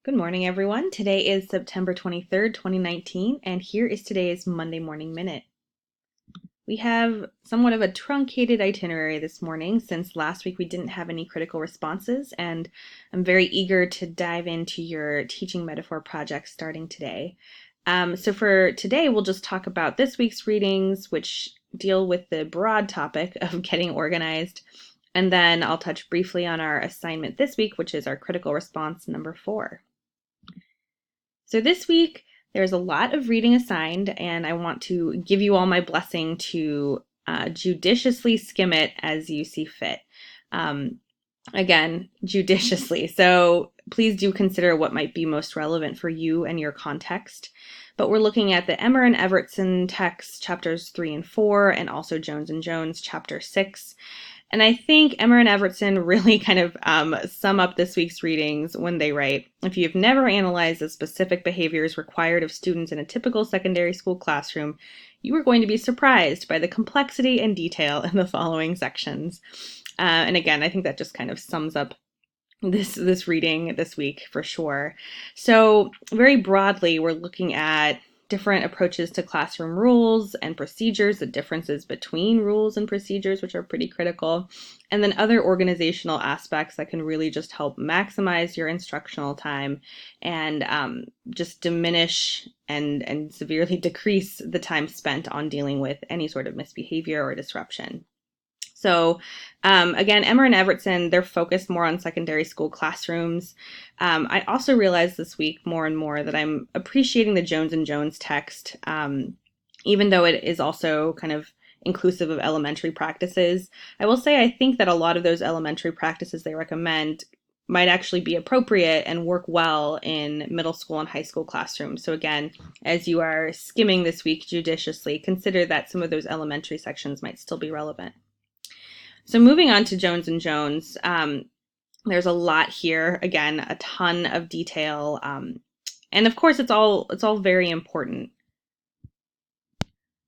Good morning, everyone. Today is September 23rd, 2019, and here is today's Monday Morning Minute. We have somewhat of a truncated itinerary this morning since last week we didn't have any critical responses, and I'm very eager to dive into your teaching metaphor project starting today. So for today, we'll just talk about this week's readings, which deal with the broad topic of getting organized, and then I'll touch briefly on our assignment this week, which is our critical response number 4. So this week, there's a lot of reading assigned, and I want to give you all my blessing to judiciously skim it as you see fit. Again, judiciously. So please do consider what might be most relevant for you and your context. But we're looking at the Emmer and Evertson text, chapters 3 and 4, and also Jones and Jones, chapter 6. And I think Emmer and Evertson really kind of sum up this week's readings when they write, if you've never analyzed the specific behaviors required of students in a typical secondary school classroom, you are going to be surprised by the complexity and detail in the following sections. And again, I think that just kind of sums up this reading this week for sure. So very broadly, we're looking at different approaches to classroom rules and procedures, the differences between rules and procedures, which are pretty critical, and then other organizational aspects that can really just help maximize your instructional time and just diminish and severely decrease the time spent on dealing with any sort of misbehavior or disruption. So again, Emmer and Evertson, they're focused more on secondary school classrooms. I also realized this week more and more that I'm appreciating the Jones and Jones text, even though it is also kind of inclusive of elementary practices. I will say I think that a lot of those elementary practices they recommend might actually be appropriate and work well in middle school and high school classrooms. So again, as you are skimming this week judiciously, consider that some of those elementary sections might still be relevant. So moving on to Jones and Jones, there's a lot here. Again, a ton of detail, and of course, it's all very important.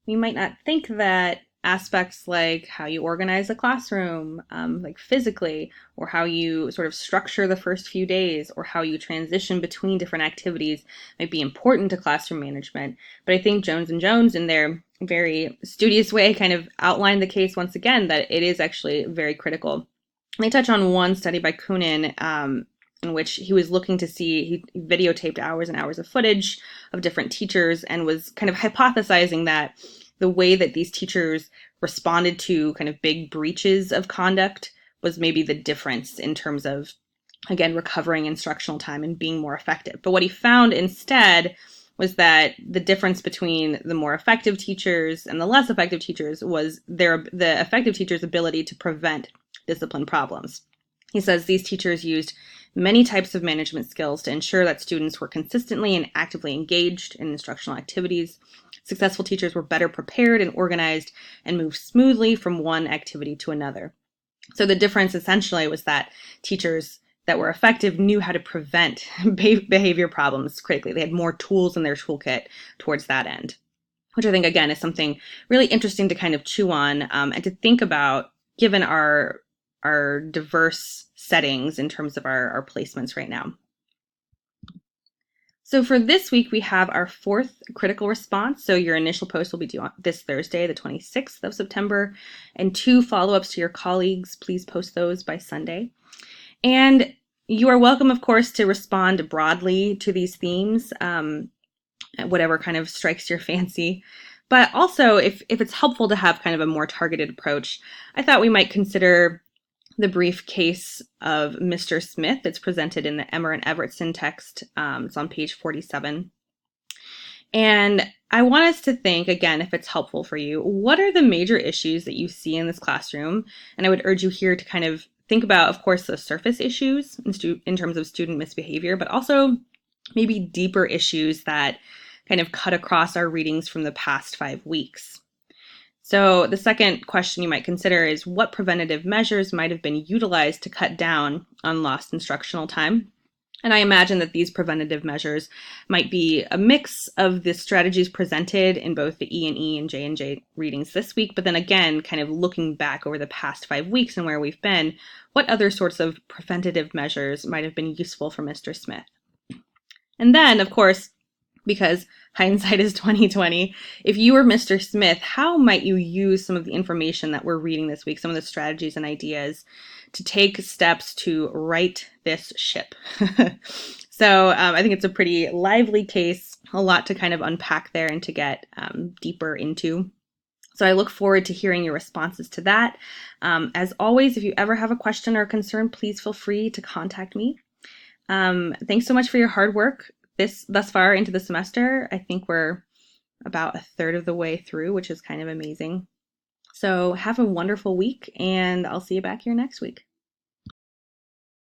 We might not think that aspects like how you organize a classroom, like physically, or how you sort of structure the first few days, or how you transition between different activities might be important to classroom management. But I think Jones and Jones, in their very studious way, kind of outline the case once again that it is actually very critical. They touch on one study by Kunin in which he was looking to see, he videotaped hours and hours of footage of different teachers and was kind of hypothesizing that the way that these teachers responded to kind of big breaches of conduct was maybe the difference in terms of, again, recovering instructional time and being more effective. But what he found instead was that the difference between the more effective teachers and the less effective teachers was the effective teachers' ability to prevent discipline problems. He says these teachers used many types of management skills to ensure that students were consistently and actively engaged in instructional activities. Successful teachers were better prepared and organized and moved smoothly from one activity to another. So the difference essentially was that teachers that were effective knew how to prevent behavior problems critically. They had more tools in their toolkit towards that end, which I think, again, is something really interesting to kind of chew on and to think about given our diverse settings in terms of our placements right now. So for this week, we have our 4th critical response. So your initial post will be due on this Thursday, the 26th of September, and 2 follow-ups to your colleagues. Please post those by Sunday. And you are welcome, of course, to respond broadly to these themes, whatever kind of strikes your fancy. But also, if it's helpful to have kind of a more targeted approach, I thought we might consider the brief case of Mr. Smith that's presented in the Emmer and Evertson text. It's on page 47. And I want us to think, again, if it's helpful for you, what are the major issues that you see in this classroom? And I would urge you here to kind of think about, of course, the surface issues in terms of student misbehavior, but also maybe deeper issues that kind of cut across our readings from the past 5 weeks. So the second question you might consider is what preventative measures might have been utilized to cut down on lost instructional time? And I imagine that these preventative measures might be a mix of the strategies presented in both the E&E and J&J readings this week, but then again, kind of looking back over the past 5 weeks and where we've been, what other sorts of preventative measures might have been useful for Mr. Smith? And then, of course, because hindsight is 2020, if you were Mr. Smith, how might you use some of the information that we're reading this week, some of the strategies and ideas to take steps to right this ship? So I think it's a pretty lively case, a lot to kind of unpack there and to get deeper into. So I look forward to hearing your responses to that. As always, if you ever have a question or concern, please feel free to contact me. Thanks so much for your hard work thus far into the semester. I think we're about a third of the way through, which is kind of amazing. So have a wonderful week, and I'll see you back here next week.